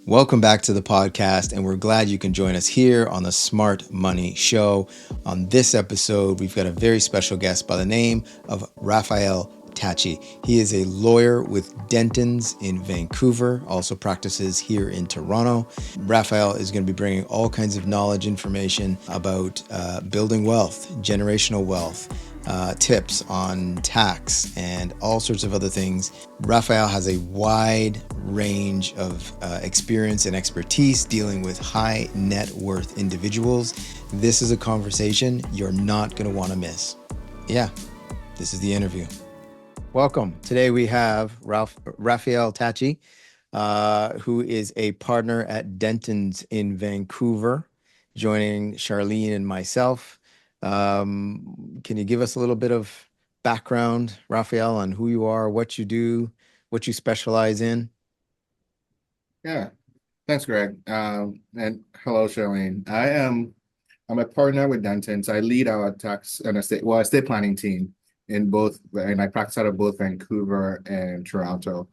Welcome back to the podcast, and we're glad you can join us here on the Smart Money Show. On this episode, we've got a very special guest by the name of Raphael Tachie. He is a lawyer with Dentons in Vancouver, also practices here in Toronto. Raphael is going to be bringing all kinds of knowledge, information about building wealth, generational wealth, tips on tax, and all sorts of other things. Raphael has a wide range of experience and expertise dealing with high net worth individuals. This is a conversation you're not going to want to miss. Yeah, this is the interview. Welcome. Today we have Raphael Tachie, who is a partner at Dentons in Vancouver, joining Charlene and myself. Can you give us a little bit of background, Raphael, on who you are, what you do, what you specialize in? Yeah, thanks, Greg. And hello, Charlene. I'm a partner with Dentons. I lead our tax and estate planning team in both, and I practice out of both Vancouver and Toronto.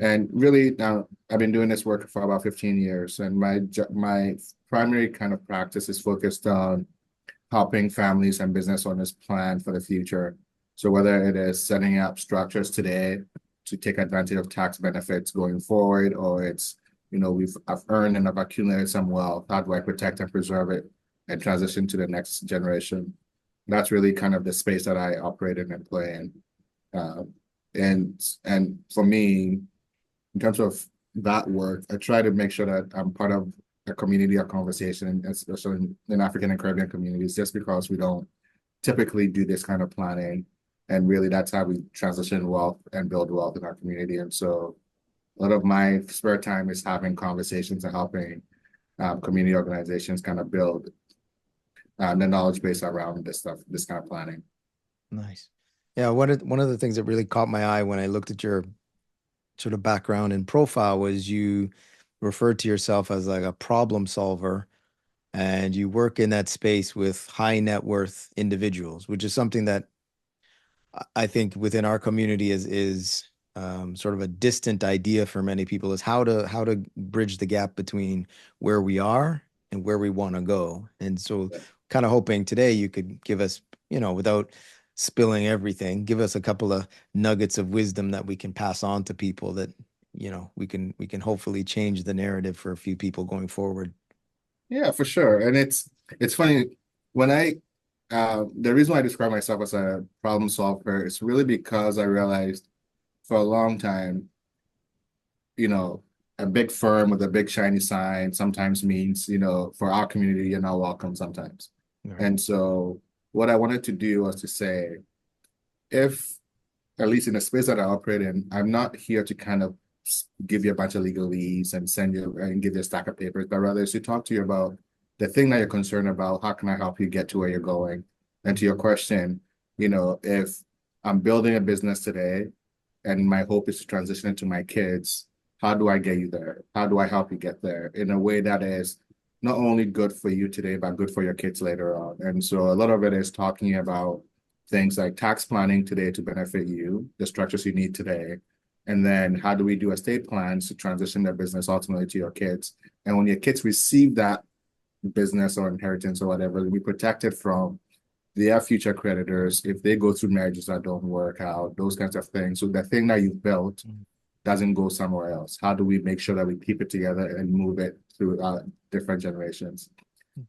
And really, now I've been doing this work for about 15 years, and my primary kind of practice is focused on helping families and business owners plan for the future. So whether it is setting up structures today to take advantage of tax benefits going forward, or it's, I've earned and I've accumulated some wealth. How do I protect and preserve it and transition to the next generation? That's really kind of the space that I operate in and play in. Uh, and for me, in terms of that work, I try to make sure that I'm part of a community of conversation, especially in African and Caribbean communities, just because we don't typically do this kind of planning. And really, that's how we transition wealth and build wealth in our community. And so a lot of my spare time is having conversations and helping community organizations kind of build the knowledge base around this stuff, this kind of planning. Nice. Yeah, one of the things that really caught my eye when I looked at your sort of background and profile was you referred to yourself as like a problem solver, and you work in that space with high net worth individuals, which is something that I think within our community is sort of a distant idea for many people, is how to bridge the gap between where we are and where we want to go. And so kind of hoping today you could give us, without spilling everything, give us a couple of nuggets of wisdom that we can pass on to people that, we can hopefully change the narrative for a few people going forward. Yeah, for sure. And it's funny when the reason why I describe myself as a problem solver is really because I realized for a long time, you know, a big firm with a big shiny sign sometimes means, for our community, you're not welcome sometimes. Right. And so what I wanted to do was to say, if at least in the space that I operate in, I'm not here to kind of give you a bunch of legalese and send you and give you a stack of papers, but rather is to talk to you about the thing that you're concerned about. How can I help you get to where you're going? And to your question, if I'm building a business today and my hope is to transition it to my kids, how do I get you there? How do I help you get there in a way that is not only good for you today, but good for your kids later on? And so a lot of it is talking about things like tax planning today to benefit you, the structures you need today, and then how do we do estate plans to transition their business ultimately to your kids? And when your kids receive that business or inheritance or whatever, we protect it from their future creditors if they go through marriages that don't work out, those kinds of things. So the thing that you've built doesn't go somewhere else. How do we make sure that we keep it together and move it through different generations?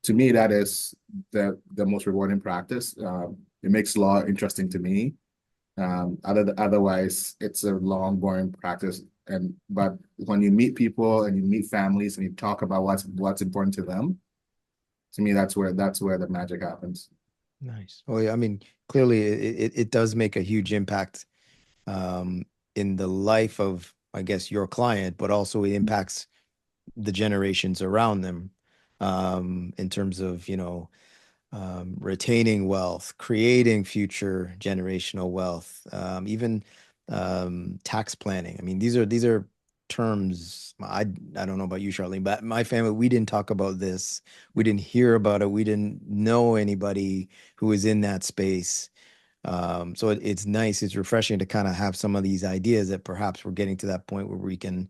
To me, that is the most rewarding practice. It makes law interesting to me. Otherwise, it's a long, boring practice. But when you meet people and you meet families and you talk about what's important to them, to me, that's where the magic happens. Nice. Well, yeah, I mean, clearly it does make a huge impact in the life of, I guess, your client, but also it impacts the generations around them in terms of, retaining wealth, creating future generational wealth, even tax planning. I mean, these are terms. I don't know about you, Charlene, but my family, we didn't talk about this. We didn't hear about it. We didn't know anybody who was in that space. So it's nice, it's refreshing to kind of have some of these ideas that perhaps we're getting to that point where we can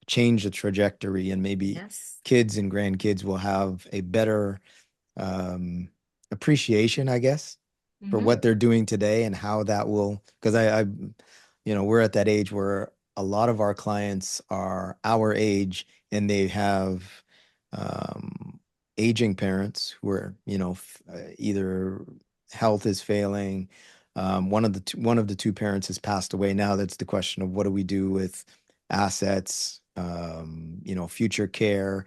change the trajectory, and maybe Yes. kids and grandkids will have a better um, appreciation, I guess, for Mm-hmm. what they're doing today and how that will, because we're at that age where a lot of our clients are our age and they have um, aging parents who are, either health is failing. One of the two parents has passed away now. That's the question of what do we do with assets, future care,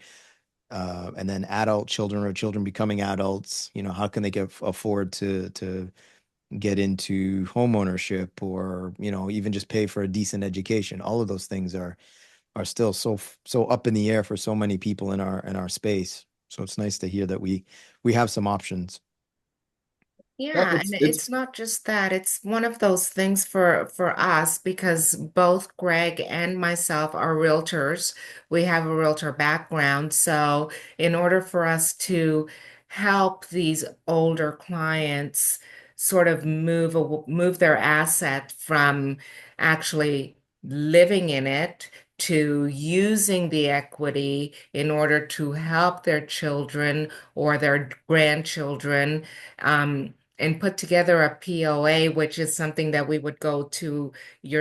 and then adult children or children becoming adults. How can they afford to get into home ownership, or even just pay for a decent education? All of those things are still so up in the air for so many people in our space. So it's nice to hear that we have some options. Yeah, Yeah, and it's it's not just that. It's one of those things for us because both Greg and myself are realtors. We have a realtor background. So in order for us to help these older clients sort of move their asset from actually living in it to using the equity in order to help their children or their grandchildren. And put together a POA, which is something that we would go to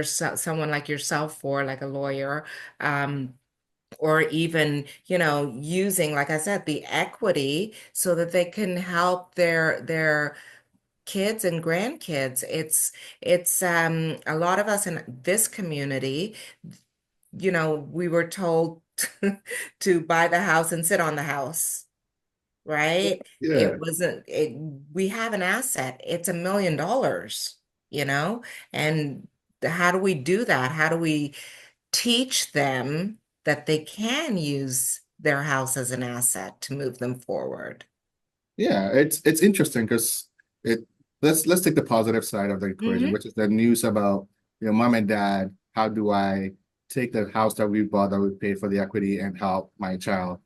someone like yourself for, like a lawyer, or even, using, like I said, the equity so that they can help their kids and grandkids. It's a lot of us in this community, we were told to buy the house and sit on the house, right? yeah, It wasn't it We have an asset. It's $1 million, you know? And how do we do that? How do we teach them that they can use their house as an asset to move them forward? yeah, it's interesting because it let's take the positive side of the equation, Hmm. which is the news about mom and dad. How do I take the house that we bought that we paid for the equity and help my child?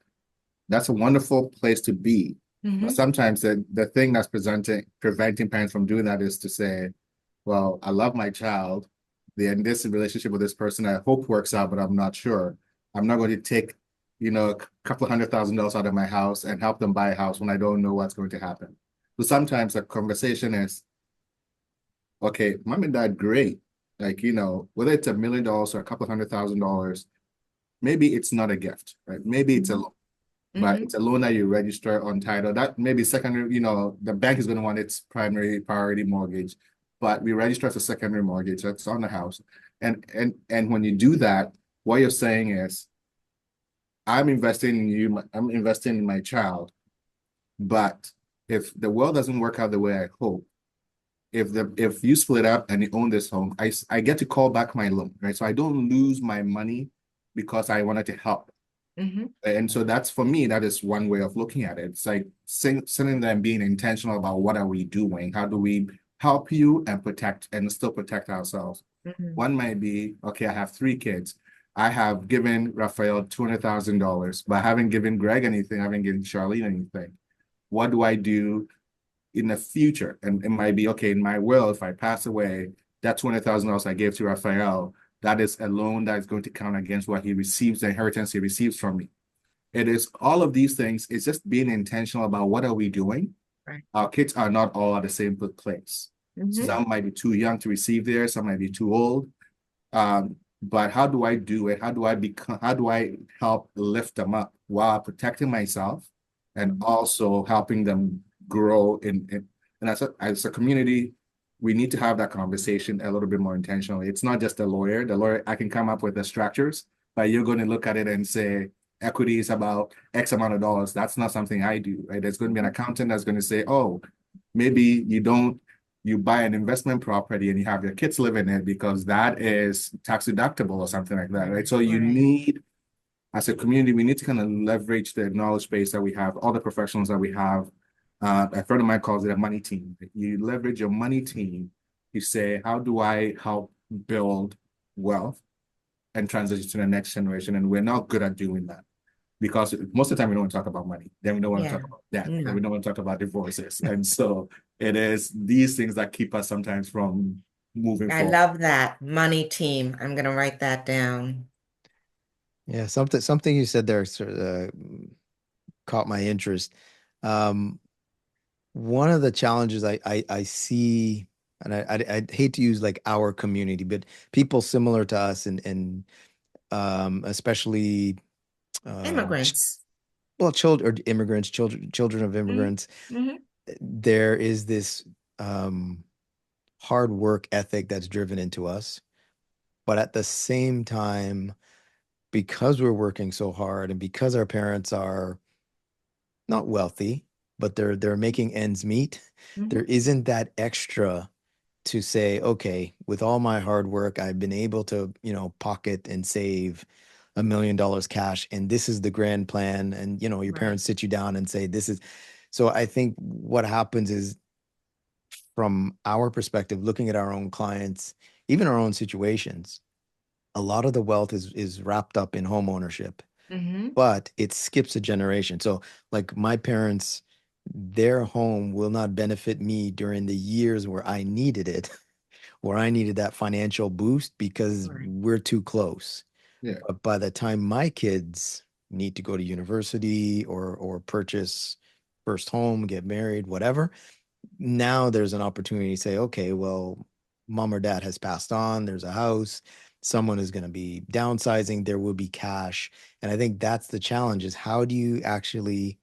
That's a wonderful place to be. But Hmm. sometimes the thing that's preventing parents from doing that is to say, well, I love my child. They're in this relationship with this person. I hope works out, but I'm not sure. I'm not going to take, a couple of $100,000 out of my house and help them buy a house when I don't know what's going to happen. So sometimes the conversation is, okay, mom and dad, great. Like, whether it's $1 million or a couple of $100,000, maybe it's not a gift, right? Maybe it's a loan, but Hmm. it's a loan that you register on title. That maybe secondary, the bank is going to want its primary priority mortgage, but we register as a secondary mortgage. That's on the house. And when you do that, what you're saying is, I'm investing in you, I'm investing in my child. But if the world doesn't work out the way I hope, if you split up and you own this home, I get to call back my loan, right? So I don't lose my money because I wanted to help. Hmm. And so that's for me, that is one way of looking at it. It's like sitting there and being intentional about what are we doing? How do we help you and protect and still protect ourselves? Hmm. One might be, okay, I have three kids. I have given Raphael $200,000, but I haven't given Greg anything. I haven't given Charlene anything. What do I do in the future? And it might be, okay, in my will, if I pass away, that $200,000 I gave to Raphael, that is a loan that is going to count against what he receives, the inheritance he receives from me. It is all of these things. It's just being intentional about what are we doing. Right. Our kids are not all at the same place. Hmm. Some might be too young to receive theirs. Some might be too old. But how do I do it? How do I help lift them up while protecting myself and also helping them grow and as a community, we need to have that conversation a little bit more intentionally. It's not just a lawyer. The lawyer, I can come up with the structures, but you're going to look at it and say, equity is about X amount of dollars. That's not something I do, right? There's going to be an accountant that's going to say, oh, maybe you buy an investment property and you have your kids live in it because that is tax deductible or something like that, right? So you Right. need, as a community, we need to kind of leverage the knowledge base that we have, all the professionals that we have. A friend of mine calls it a money team. You leverage your money team. You say, how do I help build wealth and transition to the next generation? And we're not good at doing that because most of the time we don't want to talk about money. Then we don't want to Yeah. talk about debt. Then we No. don't want to talk about divorces. And so it is these things that keep us sometimes from moving I forward. love that money team. I'm going to write that down. Yeah, something you said there sort of caught my interest. Um, One of the challenges I see, and I'd hate to use like our community, but people similar to us and especially Immigrants. well, children or immigrants, children of Hmm. immigrants, Hmm. there is this um, hard work ethic that's driven into us. But at the same time, because we're working so hard and because our parents are not wealthy, but they're making ends meet, there Hmm. isn't that extra to say, okay, with all my hard work, I've been able to, pocket and save $1 million cash, and this is the grand plan. And your Right. parents sit you down and say, this is. So I think what happens is, from our perspective, looking at our own clients, even our own situations, a lot of the wealth is wrapped up in home ownership, Hmm. but it skips a generation. So, like my parents, their home will not benefit me during the years where I needed it, where I needed that financial boost because Right. we're too close. Yeah. But by the time my kids need to go to university or purchase first home, get married, whatever, now there's an opportunity to say, okay, well, mom or dad has passed on, there's a house, someone is going to be downsizing, there will be cash. And I think that's the challenge, is how do you actually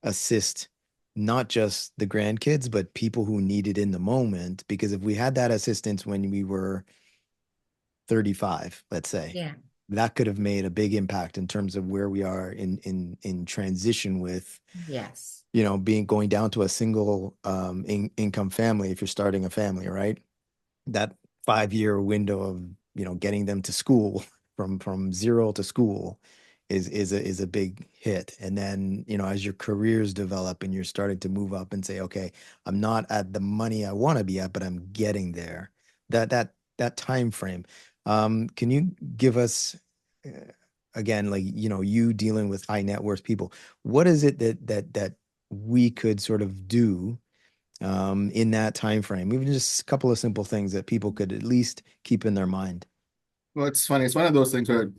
assist not just the grandkids, but people who need it in the moment? Because if we had that assistance when we were 35, let's say, Yeah. that could have made a big impact in terms of where we are in transition with Yes. being going down to a single income family if you're starting a family, right? That 5 year window of getting them to school from zero to school is a big hit. And then as your careers develop and you're starting to move up and say, okay, I'm not at the money I want to be at, but I'm getting there. That time frame. Can you give us uh, again, like you dealing with high net worth people, what is it that we could sort of do in that time frame? Even just a couple of simple things that people could at least keep in their mind. Well, it's funny. It's one of those things where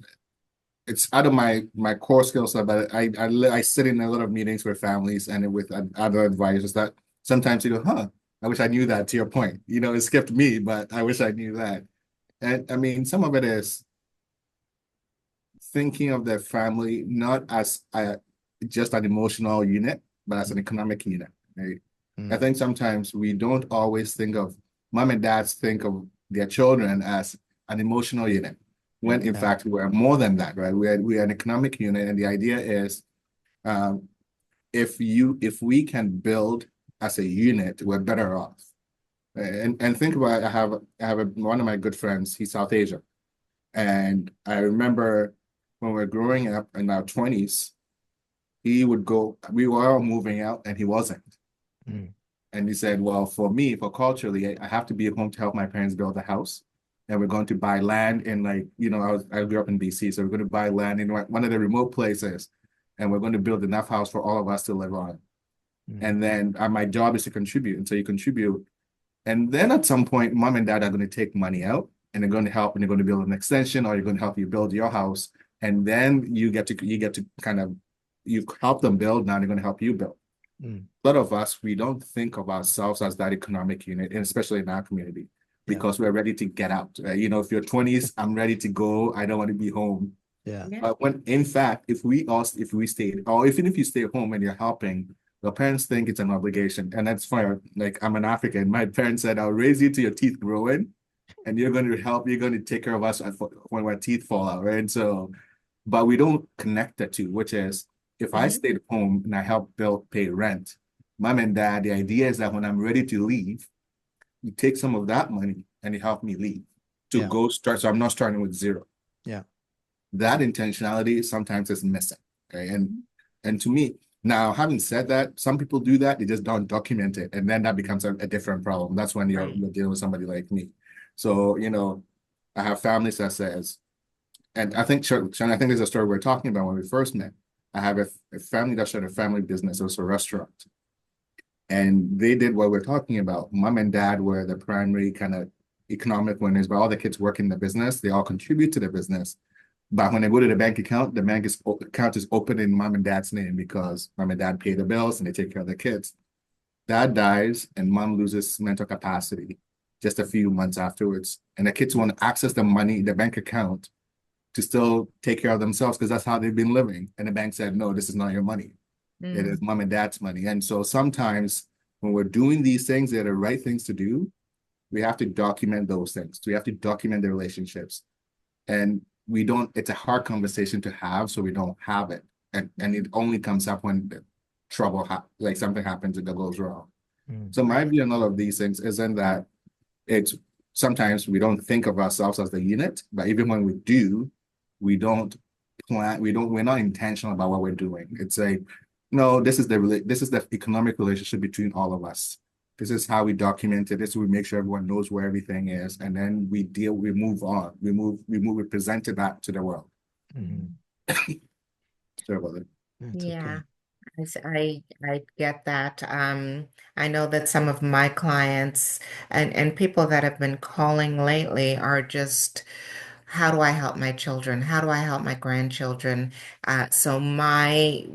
it's out of my core skill set, but I sit in a lot of meetings with families and with other advisors that sometimes you go, huh, I wish I knew that. To your point, it skipped me, but I wish I knew that. And I mean, some of it is thinking of their family not as just an emotional unit, but as an economic unit. Right? I Mm, think sometimes we don't always think of mom and dads think of their children as an emotional unit, when in yeah, fact we're more than that, right? We're an economic unit, and the idea is um, if we can build as a unit, we're better off. And think about it, one of my good friends, he's South Asia. And I remember when we were growing up in our 20s, we were all moving out and he wasn't. mm, And he said, well, for me, for culturally, I have to be at home to help my parents build a house. And we're going to buy land in I grew up in BC. So we're going to buy land in one of the remote places. And we're going to build enough house for all of us to live on. mm, And then my job is to contribute. And so you contribute. And then at some point, mom and dad are going to take money out and they're going to help and they're going to build an extension or you're going to help you build your house. And then you get to kind of you've helped them build, now they're going to help you build. mm, A lot of us, we don't think of ourselves as that economic unit, and especially in our community, yeah, because we're ready to get out. If you're 20s, I'm ready to go. I don't want to be home. yeah, Yeah. But when in fact, if we stayed, or even if you stay home and you're helping, the parents think it's an obligation. And that's fine. Like I'm an African. My parents said, I'll raise you to your teeth growing, and you're going to take care of us when our teeth fall out, right? So, but we don't connect the two, which is if I Hmm. stayed home and I help build, pay rent, mom and dad, the idea is that when I'm ready to leave, you take some of that money and you help me leave to yeah, go start. So I'm not starting with zero. yeah, That intentionality sometimes is missing. Okay. And to me, now having said that, some people do that, they just don't document it. And then that becomes a different problem. That's when Right. you're dealing with somebody like me. So, I have families that says, and I think, Sean, I think there's a story we are talking about when we first met. I have a family that started a family business. It was a restaurant. And they did what we're talking about. Mom and dad were the primary kind of economic winners, but all the kids work in the business. They all contribute to the business. But when I go to the bank account, account is open in mom and dad's name because mom and dad pay the bills and they take care of the kids. Dad dies and mom loses mental capacity just a few months afterwards. And the kids want to access the money, the bank account, to still take care of themselves because that's how they've been living. And the bank said, no, this is not your money. It is mom and dad's money. And so sometimes when we're doing these things, they're the right things to do. We have to document those things. We have to document the relationships. And we don't, it's a hard conversation to have, so we don't have it. And it only comes up when trouble, like something happens that goes wrong. So my view on all of these things isn't that it's sometimes we don't think of ourselves as the unit, but even when we do, we don't plan, we're not intentional about what we're doing. It's a, no, this is the economic relationship between all of us. This is how we document it. This is we make sure everyone knows where everything is, and then we move on. We present it back to the world. Sorry about that. Yeah. I get that. I know that some of my clients and people that have been calling lately are just, how do I help my children? How do I help my grandchildren? So my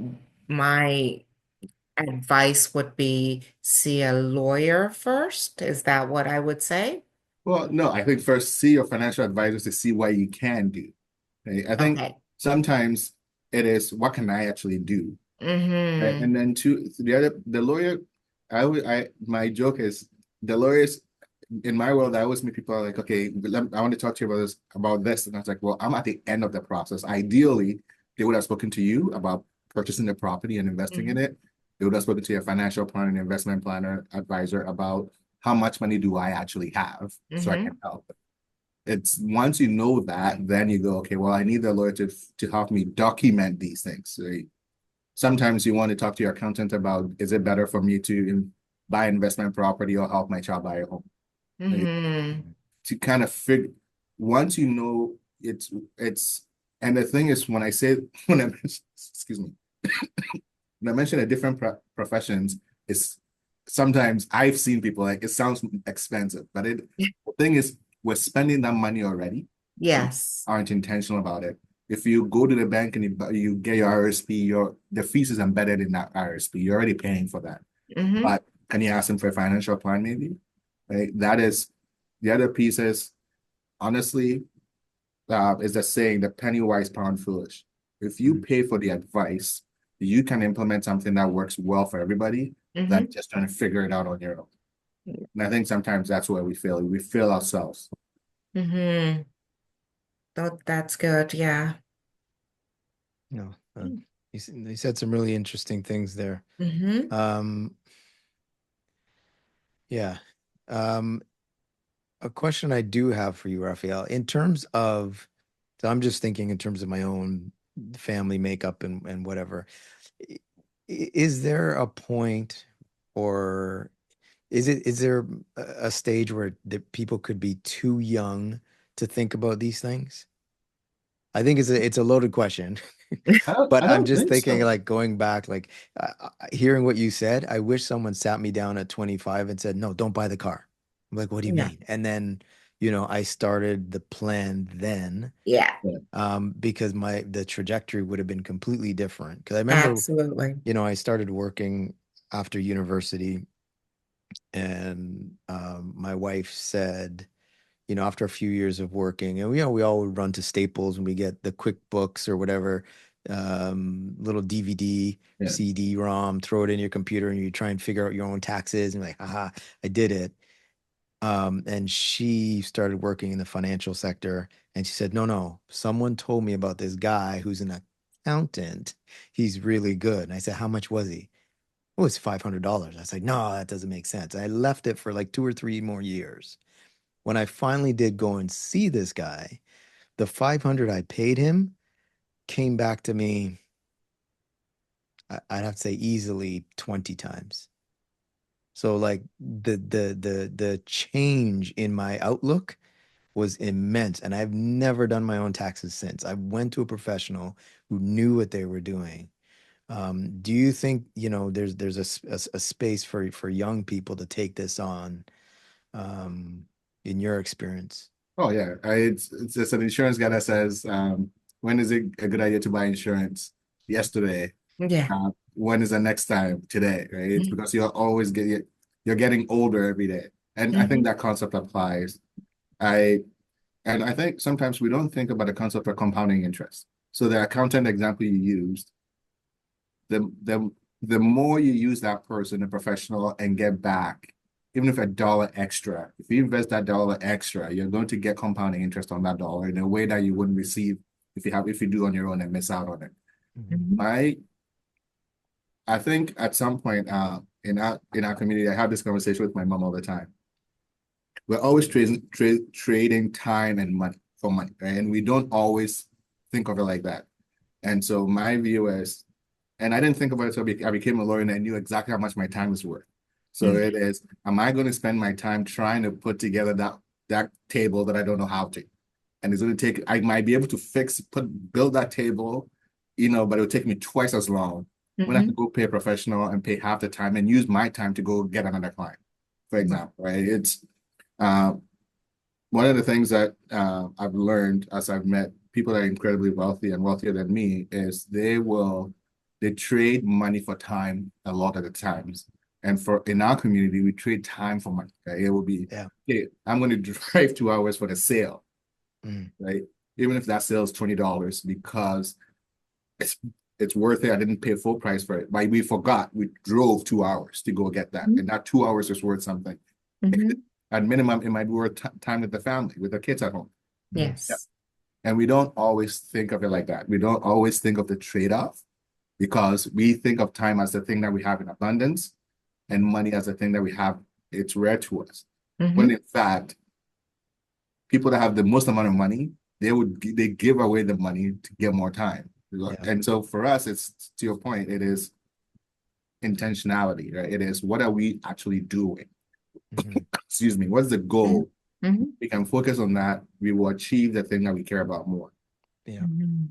advice would be see a lawyer first. Is that what I would say? Well, no, I think first see your financial advisors to see what you can do. Okay? I think Okay. sometimes it is what can I actually do? Right? Mm-hmm. And then the lawyer, my joke is the lawyers in my world, I always meet people like, okay, I want to talk to you about this. And I was like, well, I'm at the end of the process. Ideally, they would have spoken to you about purchasing the property and investing in it. They would have spoken to your financial planner and investment planner advisor about how much money do I actually have so I Mm-hmm. can help. It's once you know that, then you go, okay, well, I need the lawyer to help me document these things. Right? Sometimes you want to talk to your accountant about, is it better for me to buy investment property or help my child buy a home? Right? Mm-hmm. To kind of figure, once you know and the thing is, when I say, when I mention, excuse me, when I mention the different professions, it's sometimes I've seen people like, it sounds expensive, but the thing is, we're spending that money already. Yes. Aren't intentional about it. If you go to the bank and you get your RSP, the fees is embedded in that RSP. You're already paying for that. Mm-hmm. But can you ask them for a financial plan, maybe? Right? That is the other piece is honestly, is the saying, the penny wise, pound foolish. If you pay for the advice, you can implement something that works well for everybody than Mm-hmm. just trying to figure it out on your own. And I think sometimes that's where we fail. We fail ourselves. Mm-hmm. That's good. Yeah. No, you said some really interesting things there. Mm-hmm. Um, yeah. Um, a question I do have for you, Raphael, in terms of, so I'm just thinking in terms of my own family makeup and whatever. Is there a point, or is there a stage where the people could be too young to think about these things? I think it's a loaded question, but I I'm don't just think thinking, so. like, going back, like, hearing what you said. I wish someone sat me down at 25 and said, "No, don't buy the car." I'm like, "What do you Yeah. mean?" And then, I started the plan then, Yeah. Yeah. because the trajectory would have been completely different. Because I remember, Absolutely. I started working after university, and my wife said, after a few years of working, and we all would run to Staples and we get the QuickBooks or whatever, little DVD, Yeah. CD-ROM, throw it in your computer, and you try and figure out your own taxes, and like, haha, I did it. And she started working in the financial sector, and she said, no, no, someone told me about this guy who's an accountant. He's really good. And I said, how much was he? Oh, it's $500. I was like, no, that doesn't make sense. I left it for like 2 or 3 more years. When I finally did go and see this guy, the 500 I paid him came back to me, I'd have to say easily 20 times. So like the change in my outlook was immense, and I've never done my own taxes since. I went to a professional who knew what they were doing. Do you think, there's a space for young people to take this on, in your experience? Oh yeah, it's an insurance guy that says when is it a good idea to buy insurance? Yesterday. Yeah. When is the next time? Today, right? It's because you're getting older every day. And I think Mhm. that concept applies. I and I think sometimes we don't think about the concept of compounding interest. So the accountant example you used, the the the more you use that person, a professional, and get back, even if a dollar extra, if you invest that dollar extra, you're going to get compounding interest on that dollar in a way that you wouldn't receive if you do on your own and miss out on it. Mhm. Mhm. I think at some point in our community, I have this conversation with my mom all the time. We're always trading time and money for money, right? And we don't always think of it like that. And so my view is, and I didn't think about it until I became a lawyer and I knew exactly how much my time is worth. So Mhm. it is, am I going to spend my time trying to put together that table that I don't know how to? And it's going to take, I might be able to build that table, but it'll take me twice as long when I have to Mhm. go pay a professional and pay half the time and use my time to go get another client, for example, right? It's uh, one of the things that I've learned as I've met people that are incredibly wealthy and wealthier than me is they trade money for time a lot of the times. And for in our community, we trade time for money. Okay? It will be, Yeah. hey, I'm going to drive 2 hours for the sale, Mm. right? Even if that sale is $20, because it's it's worth it. I didn't pay full price for it. But we forgot. We drove 2 hours to go get that. Mhm. And that 2 hours is worth something. Mhm. At minimum, it might be worth time with the family, with the kids at home. Yeah. Yes. And we don't always think of it like that. We don't always think of the trade-off because we think of time as the thing that we have in abundance and money as the thing that we have, it's rare to us. When Mhm. in fact, people that have the most amount of money, they give away the money to get more time. Yeah. And so for us, it's to your point, it is intentionality, right? It is what are we actually doing? Mhm. Excuse me, what's the Mhm. goal? Mhm. We can focus on that, we will achieve the thing that we care about more. Yeah. Mhm.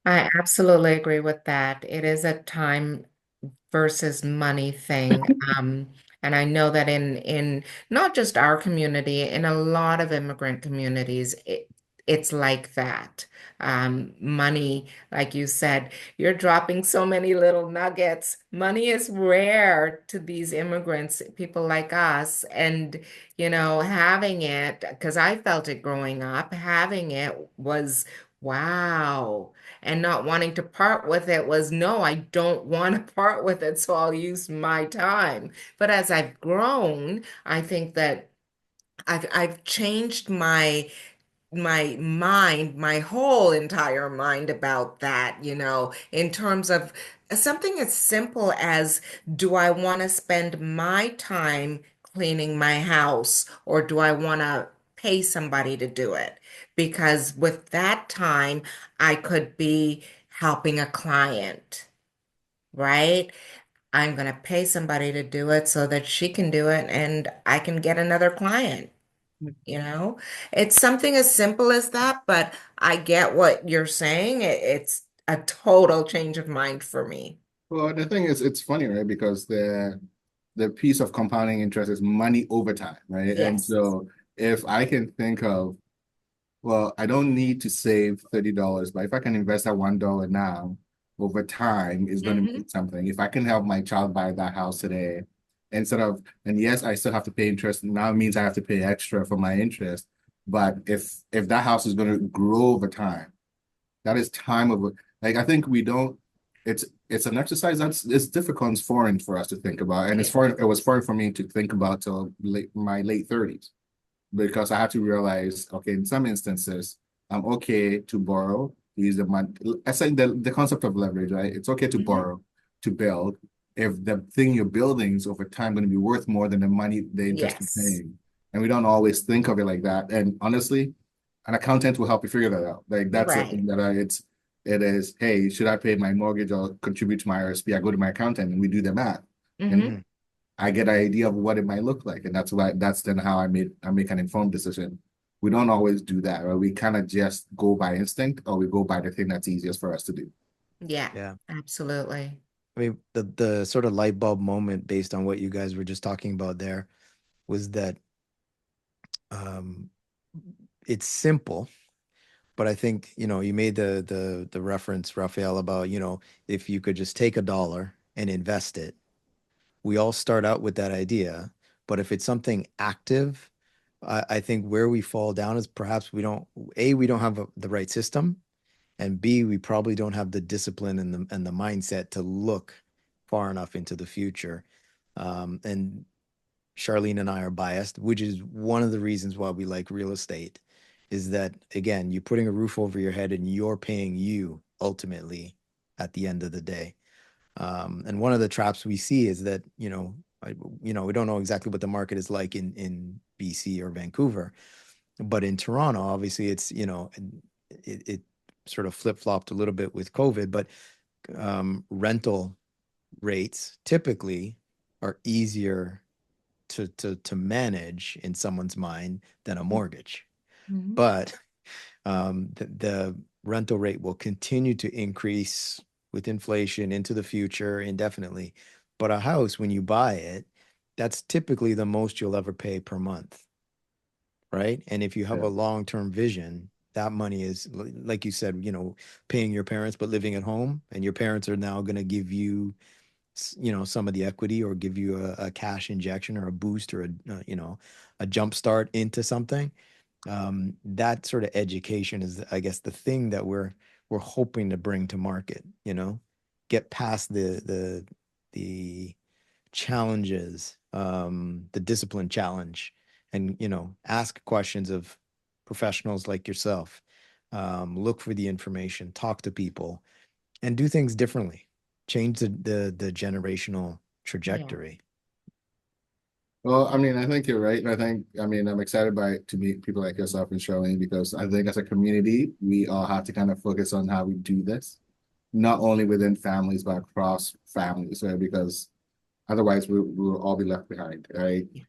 I absolutely agree with that. It is a time versus money thing. And I know that in not just our community, in a lot of immigrant communities, it's like that. Money, like you said, you're dropping so many little nuggets. Money is rare to these immigrants, people like us. And, having it, because I felt it growing up, having it was wow. And not wanting to part with it was, no, I don't want to part with it, so I'll use my time. But as I've grown, I think that I've changed my mind, my whole entire mind about that, in terms of something as simple as, do I want to spend my time cleaning my house, or do I want to pay somebody to do it? Because with that time, I could be helping a client, right? I'm going to pay somebody to do it so that she can do it and I can get another client. You know, it's something as simple as that, but I get what you're saying. It's a total change of mind for me. Well, the thing is, it's funny, right? Because the piece of compounding interest is money over time, right? And Yes. so if I can think of, well, I don't need to save $30, but if I can invest that $1 now, over time, is going to Hmm. mean something. If I can help my child buy that house today, and yes, I still have to pay interest. Now it means I have to pay extra for my interest. But if that house is going to grow over time, that is time of like I think we don't. It's an exercise it's difficult and foreign for us to think about, and Yeah. it was foreign for me to think about till my late 30s because I had to realize, okay, in some instances, I'm okay to borrow, to use the money. I said the concept of leverage, right? It's okay to Hmm. borrow, to build, if the thing you're building is over time going to be worth more than the interest you're Yes. paying. And we don't always think of it like that. And honestly, an accountant will help you figure that out. Like that's the Right. thing that it is, hey, should I pay my mortgage or contribute to my RSP? I go to my accountant and we do the math. And Hmm. Mm. I get an idea of what it might look like. And that's then how I make an informed decision. We don't always do that, right? We kind of just go by instinct or we go by the thing that's easiest for us to do. Yeah, Yeah. absolutely. I mean, the sort of light bulb moment based on what you guys were just talking about there was that um, it's simple, But I think, you made the reference, Raphael, about, if you could just take $1 and invest it. We all start out with that idea, but if it's something active, I think where we fall down is perhaps we don't have the right system, and B, we probably don't have the discipline and the mindset to look far enough into the future. And Charlene and I are biased, which is one of the reasons why we like real estate, is that, again, you're putting a roof over your head and you're paying you ultimately at the end of the day. And one of the traps we see is that, we don't know exactly what the market is like in BC or Vancouver, but in Toronto, obviously it sort of flip-flopped a little bit with COVID, but rental rates typically are easier to manage in someone's mind than a mortgage. Mhm. But the rental rate will continue to increase with inflation into the future indefinitely. But a house, when you buy it, that's typically the most you'll ever pay per month, right? And if you have Yeah. a long-term vision, that money is, like you said, paying your parents, but living at home, and your parents are now going to give you some of the equity, or give you a cash injection or a boost, or a jump start into something. That sort of education is, I guess, the thing that we're hoping to bring to market. Get past the challenges, the discipline challenge, and ask questions of professionals like yourself. Look for the information, talk to people, and do things differently. Change the generational Yeah. trajectory. Well, I mean, I think you're right. And I'm excited to meet people like yourself and Charlene, because I think as a community, we all have to kind of focus on how we do this, not only within families, but across families, right? Because otherwise we'll all be left behind, right? Yeah.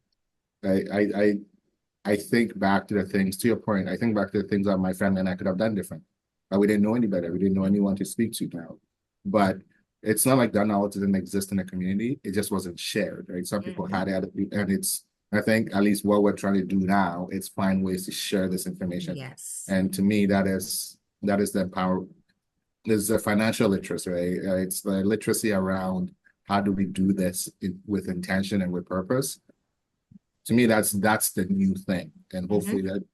I think back to the things, to your point, I think back to the things that my family and I could have done different. But we didn't know any better. We didn't know anyone to speak to now. But it's not like that knowledge didn't exist in the community. It just wasn't shared, right? Some people Mhm. had it, and I think at least what we're trying to do now is find ways to share this information. Yes. And to me, that is the power. There's the financial literacy, right? It's the literacy around how do we do this with intention and with purpose. To me, that's the new thing, and hopefully Mhm.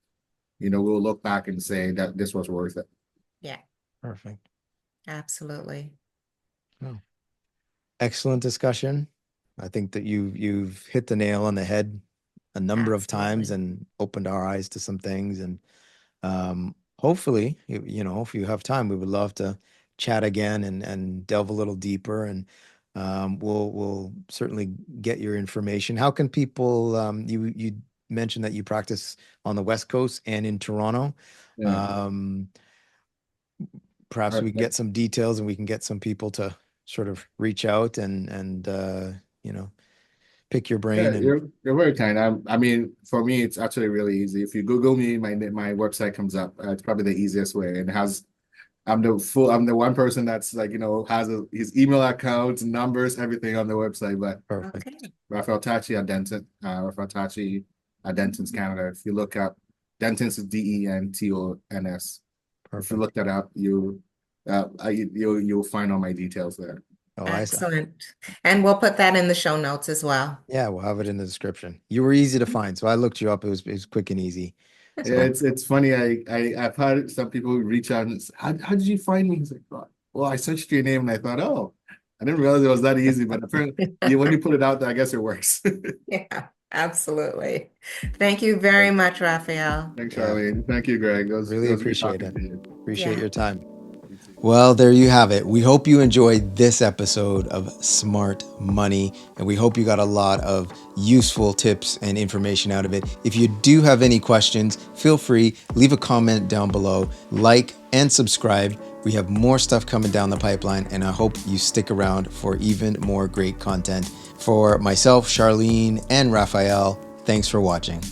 that we'll look back and say that this was worth it. Yeah, Perfect. absolutely. Oh, excellent discussion. I think that you've hit the nail on the head a number of times Absolutely. and opened our eyes to some things. And hopefully, if you have time, we would love to chat again and delve a little deeper. And we'll certainly get your information. How can people? You mentioned that you practice on the West Coast and in Toronto. Yeah. Um, Perhaps All we can right. get some details, and we can get some people to sort of reach out and pick your Yeah, brain. And you're very kind. I mean, for me, it's actually really easy. If you Google me, my website comes up. It's probably the easiest way, and it has. I'm the one person that's like has his email accounts, numbers, everything on the website. But perfect. Okay. Raphael Tachie at Denton, Raphael Tachie at Dentons Canada. If you look up Dentons is Dentons. If you Perfect. look that up, you'll find all my details there. Oh, I saw. Excellent. And we'll put that in the show notes as well. Yeah, we'll have it in the description. You were easy to find, so I looked you up. It was quick and easy. Yeah, So it's funny. I've had some people reach out and say, how did you find me? He's like, well, I searched your name and I thought, oh, I didn't realize it was that easy. But apparently, when you put it out there, I guess it works. Yeah, absolutely. Thank you very much, Raphael. Thanks, yeah, Charlene. Thank you, Greg. really It was great appreciate talking it. to you. Appreciate Yeah. your time. You too. Well, there you have it. We hope you enjoyed this episode of Smart Money, and we hope you got a lot of useful tips and information out of it. If you do have any questions, feel free, leave a comment down below, like and subscribe. We have more stuff coming down the pipeline, and I hope you stick around for even more great content. For myself, Charlene, and Raphael, thanks for watching.